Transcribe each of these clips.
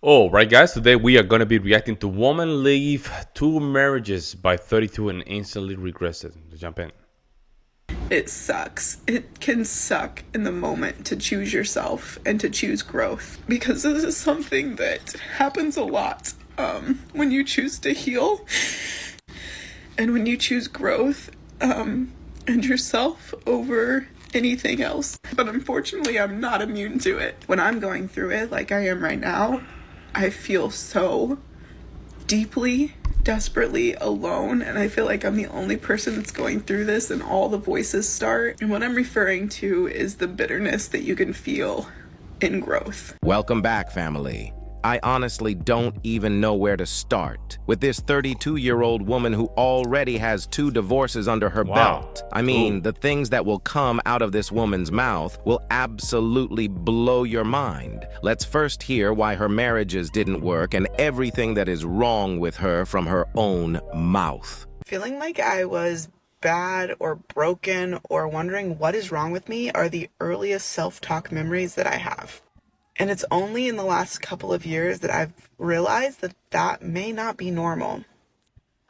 All right, guys. Today we are gonna be reacting to "Woman Leave Two Marriages" by 32 and instantly regrets it. Jump in. It sucks. It can suck in the moment to choose yourself and to choose growth because this is something that happens a lot when you choose to heal and when you choose growth and yourself over anything else. But unfortunately, I'm not immune to it. When I'm going through it like I am right now, I feel so deeply, desperately alone, and I feel like I'm the only person that's going through this, and all the voices start. And what I'm referring to is the bitterness that you can feel in growth. Welcome back, family. I honestly don't even know where to start with this 32-year-old woman who already has 2 divorces under her belt. I mean, the things that will come out of this woman's mouth will absolutely blow your mind. Let's first hear why her marriages didn't work and everything that is wrong with her from her own mouth. Feeling like I was bad or broken or wondering what is wrong with me are the earliest self-talk memories that I have. And it's only in the last couple of years that I've realized that that may not be normal.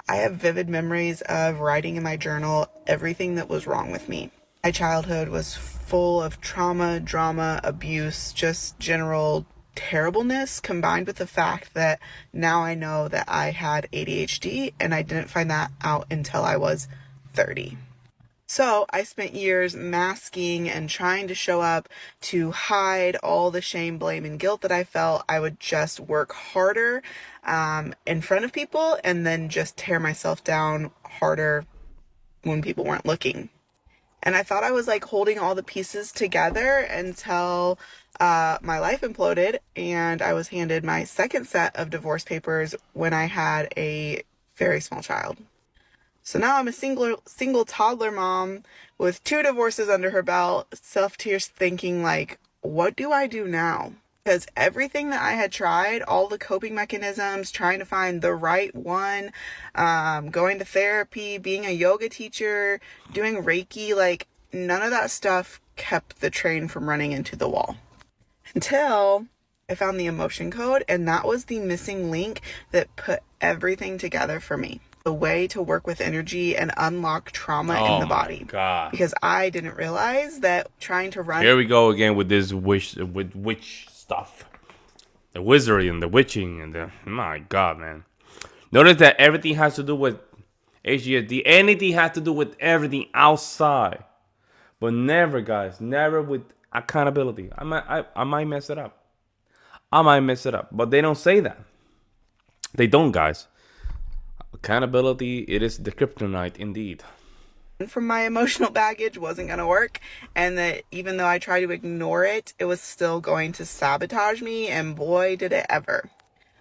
I have vivid memories of writing in my journal everything that was wrong with me. My childhood was full of trauma, drama, abuse, just general terribleness, combined with the fact that now I know that I had ADHD, and I didn't find that out until I was 30. So I spent years masking and trying to show up to hide all the shame, blame, and guilt that I felt. I would just work harder in front of people and then just tear myself down harder when people weren't looking. And I thought I was like holding all the pieces together until my life imploded and I was handed my second set of divorce papers when I had a very small child. So now I'm a single toddler mom with 2 divorces under her belt, left here thinking like, what do I do now? Because everything that I had tried, all the coping mechanisms, trying to find the right one, going to therapy, being a yoga teacher, doing Reiki, like none of that stuff kept the train from running into the wall. Until I found the emotion code, and that was the missing link that put everything together for me. A way to work with energy and unlock trauma in the body. God. Because I didn't realize that trying to run. Here we go again with this witch stuff, the wizardry and the witching and the my God, man. Notice that everything has to do with HGSD. Anything has to do with everything outside, but never, guys, never with accountability. I might mess it up. I might mess it up, but they don't say that. They don't, guys. Accountability, it is the kryptonite indeed. From my emotional baggage wasn't going to work, and that even though I tried to ignore it, it was still going to sabotage me, and boy did it ever.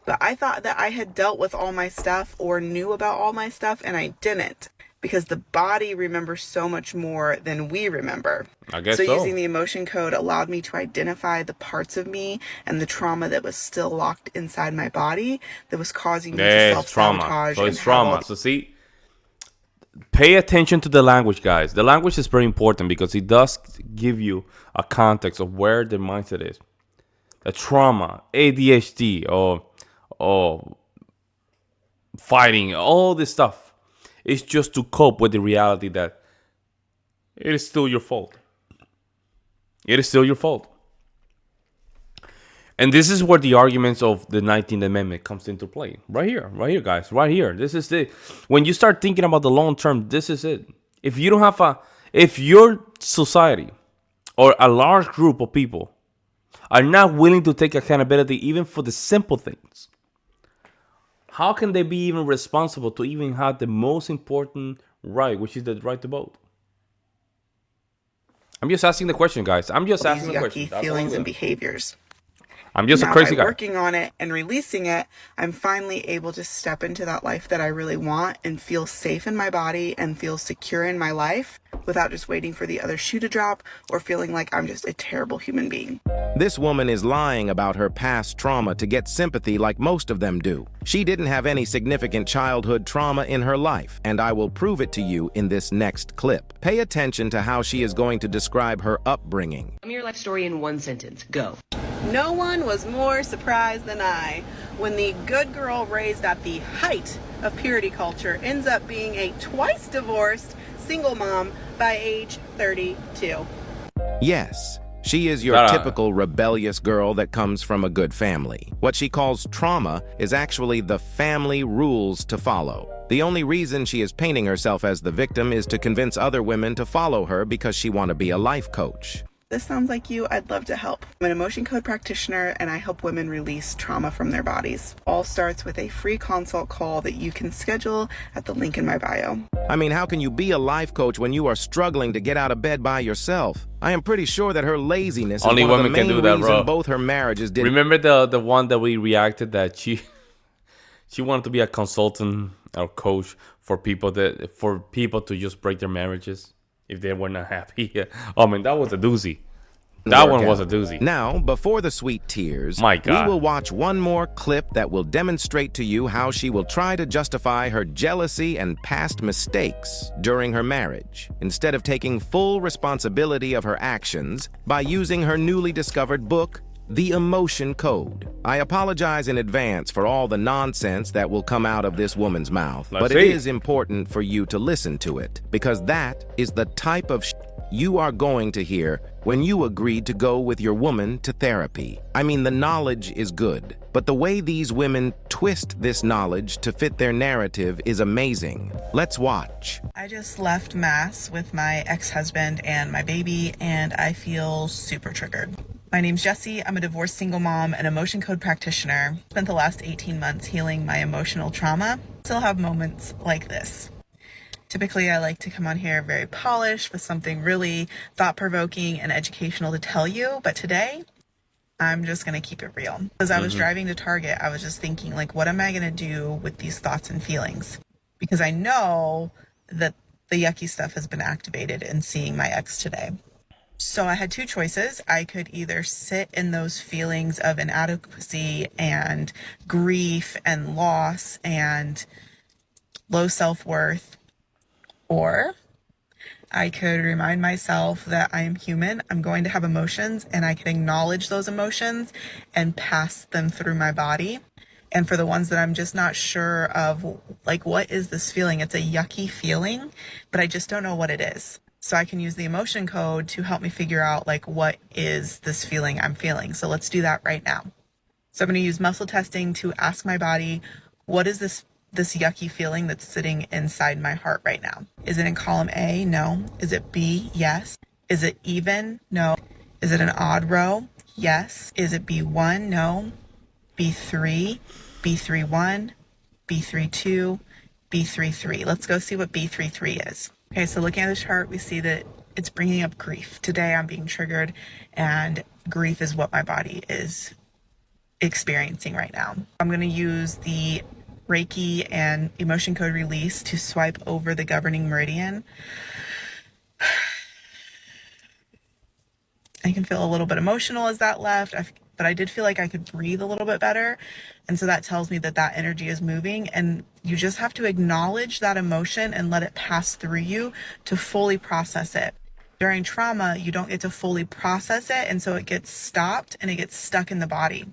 But I thought that I had dealt with all my stuff or knew about all my stuff, and I didn't, because the body remembers so much more than we remember. I guess so. So Using the emotion code allowed me to identify the parts of me and the trauma that was still locked inside my body that was causing me to self-sabotage. So it's trauma. So see, pay attention to the language, guys. The language is very important because it does give you a context of where the mindset is. The trauma, ADHD, or fighting, all this stuff. It's just to cope with the reality that it is still your fault. It is still your fault. And this is where the arguments of the 19th Amendment comes into play. Right here, guys, right here. This is it. When you start thinking about the long term, this is it. If you don't have if your society or a large group of people are not willing to take accountability even for the simple things, how can they be even responsible to even have the most important right, which is the right to vote? I'm just asking the question, guys. I'm just asking the question. Yucky feelings and behaviors. I'm just now, a crazy by guy. Working on it and releasing it, I'm finally able to step into that life that I really want and feel safe in my body and feel secure in my life without just waiting for the other shoe to drop or feeling like I'm just a terrible human being. This woman is lying about her past trauma to get sympathy like most of them do. She didn't have any significant childhood trauma in her life, and I will prove it to you in this next clip. Pay attention to how she is going to describe her upbringing. Tell me your life story in 1 sentence. Go. No one was more surprised than I when the good girl raised at the height of purity culture ends up being a twice divorced single mom by age 32. Yes, she is your typical rebellious girl that comes from a good family. What she calls trauma is actually the family rules to follow. The only reason she is painting herself as the victim is to convince other women to follow her because she wants to be a life coach. This sounds like you. I'd love to help. I'm an emotion code practitioner and I help women release trauma from their bodies. All starts with a free consult call that you can schedule at the link in my bio. I mean, how can you be a life coach when you are struggling to get out of bed by yourself? I am pretty sure that her laziness Only is one of the women can main do that, reason bro. both her marriages didn't. Remember the one that we reacted that she wanted to be a consultant or coach for people to just break their marriages if they were not happy. Oh man, that was a doozy. That one was a doozy. Now, before the sweet tears, My God. we will watch one more clip that will demonstrate to you how she will try to justify her jealousy and past mistakes during her marriage, instead of taking full responsibility of her actions by using her newly discovered book, The Emotion Code. I apologize in advance for all the nonsense that will come out of this woman's mouth, but it is important for you to listen to it, because that is the type of you are going to hear when you agreed to go with your woman to therapy. I mean, the knowledge is good, but the way these women twist this knowledge to fit their narrative is amazing. Let's watch. I just left Mass with my ex-husband and my baby, and I feel super triggered. My name's Jessie. I'm a divorced single mom and emotion code practitioner. Spent the last 18 months healing my emotional trauma. Still have moments like this. Typically, I like to come on here very polished with something really thought-provoking and educational to tell you, but today, I'm just going to keep it real. As I was driving to Target, I was just thinking, like, what am I going to do with these thoughts and feelings? Because I know that the yucky stuff has been activated in seeing my ex today. So I had two choices. I could either sit in those feelings of inadequacy and grief and loss and low self-worth, or I could remind myself that I am human, I'm going to have emotions, and I can acknowledge those emotions and pass them through my body. And for the ones that I'm just not sure of, like, what is this feeling? It's a yucky feeling, but I just don't know what it is. So I can use the emotion code to help me figure out, like, what is this feeling I'm feeling? So let's do that right now. So I'm going to use muscle testing to ask my body, what is this yucky feeling that's sitting inside my heart right now? Is it in column A? No. Is it B? Yes. Is it even? No. Is it an odd row? Yes. Is it B1? No. B3, B31, B32, B33. Let's go see what B33 is. Okay, so looking at the chart, we see that it's bringing up grief. Today I'm being triggered, and grief is what my body is experiencing right now. I'm going to use the Reiki and emotion code release to swipe over the governing meridian. I can feel a little bit emotional as that left, but I did feel like I could breathe a little bit better. And so that tells me that that energy is moving, and you just have to acknowledge that emotion and let it pass through you to fully process it. During trauma, you don't get to fully process it, and so it gets stopped and it gets stuck in the body.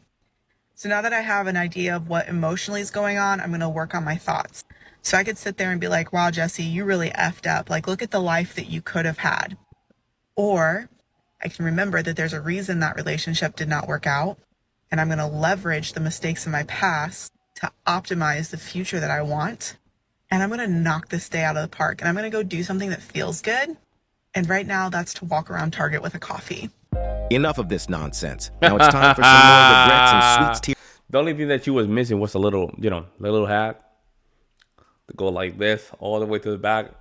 So now that I have an idea of what emotionally is going on, I'm going to work on my thoughts. So I could sit there and be like, wow, Jessie, you really effed up. Like, look at the life that you could have had. Or I can remember that there's a reason that relationship did not work out. And I'm going to leverage the mistakes in my past to optimize the future that I want. And I'm going to knock this day out of the park. And I'm going to go do something that feels good. And right now, that's to walk around Target with a coffee. Enough of this nonsense. Now it's time for some more regrets and sweet tears. The only thing that you was missing was a little, the little hat to go like this all the way to the back,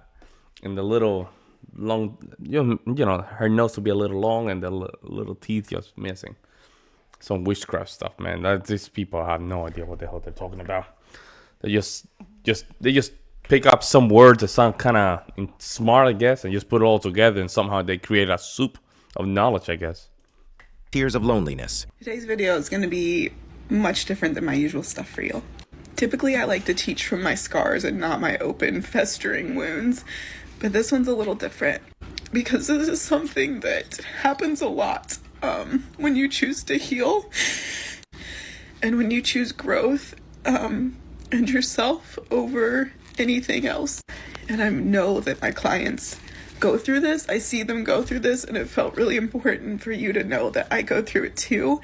and the little long, her nose would be a little long, and the little teeth just missing. Some witchcraft stuff, man. These people have no idea what the hell they're talking about. They just pick up some words that sound kind of smart, I guess, and just put it all together, and somehow they create a soup of knowledge, I guess. Tears of loneliness. Today's video is going to be much different than my usual stuff for you. Typically, I like to teach from my scars and not my open, festering wounds, but this one's a little different because this is something that happens a lot. when you choose to heal and when you choose growth and yourself over anything else. And I know that my clients go through this. I see them go through this, and it felt really important for you to know that I go through it too.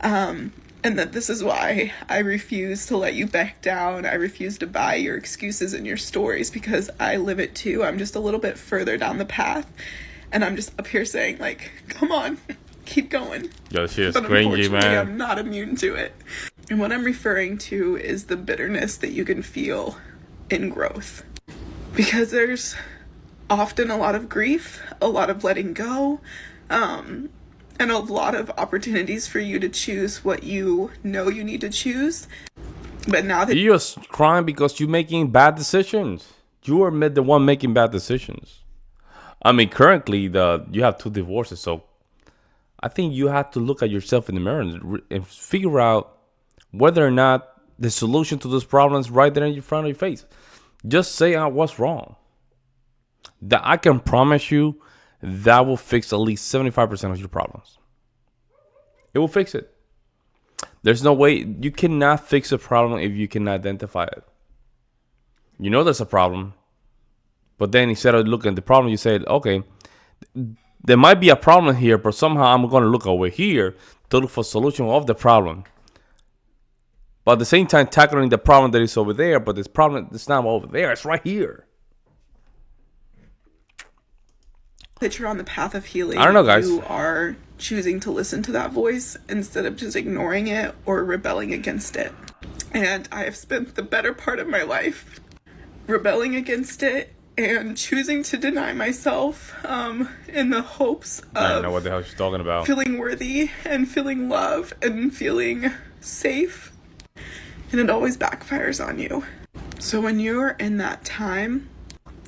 And that this is why I refuse to let you back down. I refuse to buy your excuses and your stories, because I live it too. I'm just a little bit further down the path, and I'm just up here saying, like, come on, keep going. Yo, she is But cringy, unfortunately, man. I'm not immune to it. And what I'm referring to is the bitterness that you can feel in growth. Because there's often a lot of grief, a lot of letting go, and a lot of opportunities for you to choose what you know you need to choose. But now that You're just crying because you're making bad decisions. You are the one making bad decisions. I mean, currently, you have 2 divorces, so I think you have to look at yourself in the mirror and figure out whether or not the solution to those problems right there in front of your face. Just say what's wrong. That I can promise you that will fix at least 75% of your problems. It will fix it. There's no way. You cannot fix a problem if you can identify it. You know there's a problem, but then instead of looking at the problem, you say, okay, there might be a problem here, but somehow I'm going to look over here to look for a solution of the problem. But at the same time, tackling the problem that is over there, but this problem is not over there. It's right here. that you're on the path of healing, I don't know, guys. you are choosing to listen to that voice instead of just ignoring it or rebelling against it. And I have spent the better part of my life rebelling against it and choosing to deny myself in the hopes I don't know of what the hell she's talking about. feeling worthy and feeling love and feeling safe. And it always backfires on you. So when you're in that time,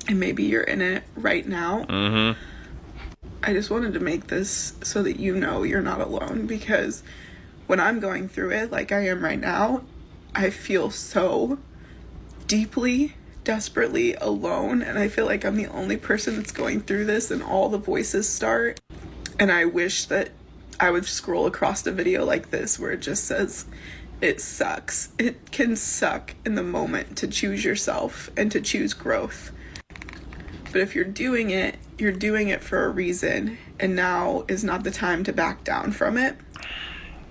and maybe you're in it right now, I just wanted to make this so that you know you're not alone, because when I'm going through it like I am right now, I feel so deeply, desperately alone, and I feel like I'm the only person that's going through this, and all the voices start. And I wish that I would scroll across a video like this where it just says, it sucks. It can suck in the moment to choose yourself and to choose growth. But if you're doing it for a reason, and now is not the time to back down from it.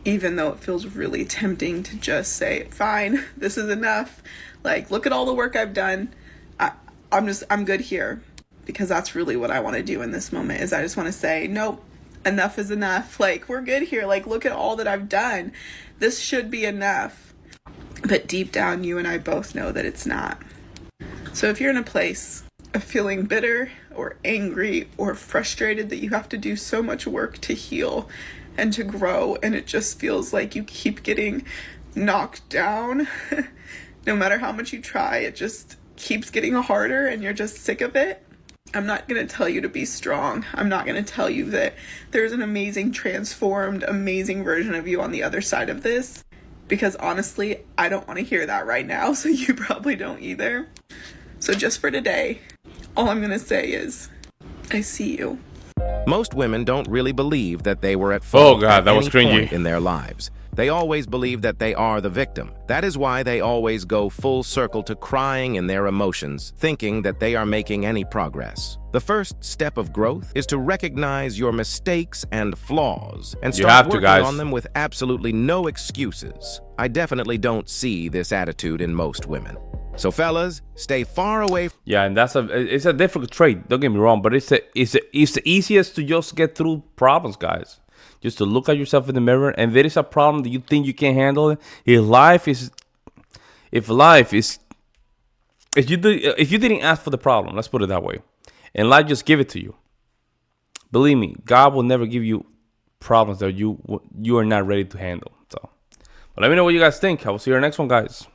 Even though it feels really tempting to just say, fine, this is enough. Like, look at all the work I've done. I'm good here. Because that's really what I want to do in this moment, is I just want to say, nope, enough is enough. Like, we're good here. Like, look at all that I've done. This should be enough. But deep down, you and I both know that it's not. So if you're in a place of feeling bitter or angry or frustrated that you have to do so much work to heal and to grow, and it just feels like you keep getting knocked down, no matter how much you try, it just keeps getting harder and you're just sick of it, I'm not going to tell you to be strong. I'm not going to tell you that there's an amazing, transformed, amazing version of you on the other side of this, because honestly, I don't want to hear that right now, so you probably don't either. So just for today, all I'm going to say is, I see you. Most women don't really believe that they were at fault God, that at was any cringy. point in their lives. They always believe that they are the victim. That is why they always go full circle to crying in their emotions, thinking that they are making any progress. The first step of growth is to recognize your mistakes and flaws and You start have to, working guys. on them with absolutely no excuses. I definitely don't see this attitude in most women. So fellas, stay far away. Yeah, and it's a difficult trait. Don't get me wrong, but it's the easiest to just get through problems, guys. Just to look at yourself in the mirror, and there is a problem that you think you can't handle it. If you didn't ask for the problem, let's put it that way, and life just give it to you. Believe me, God will never give you problems that you are not ready to handle. So, but let me know what you guys think. I will see you in the next one, guys.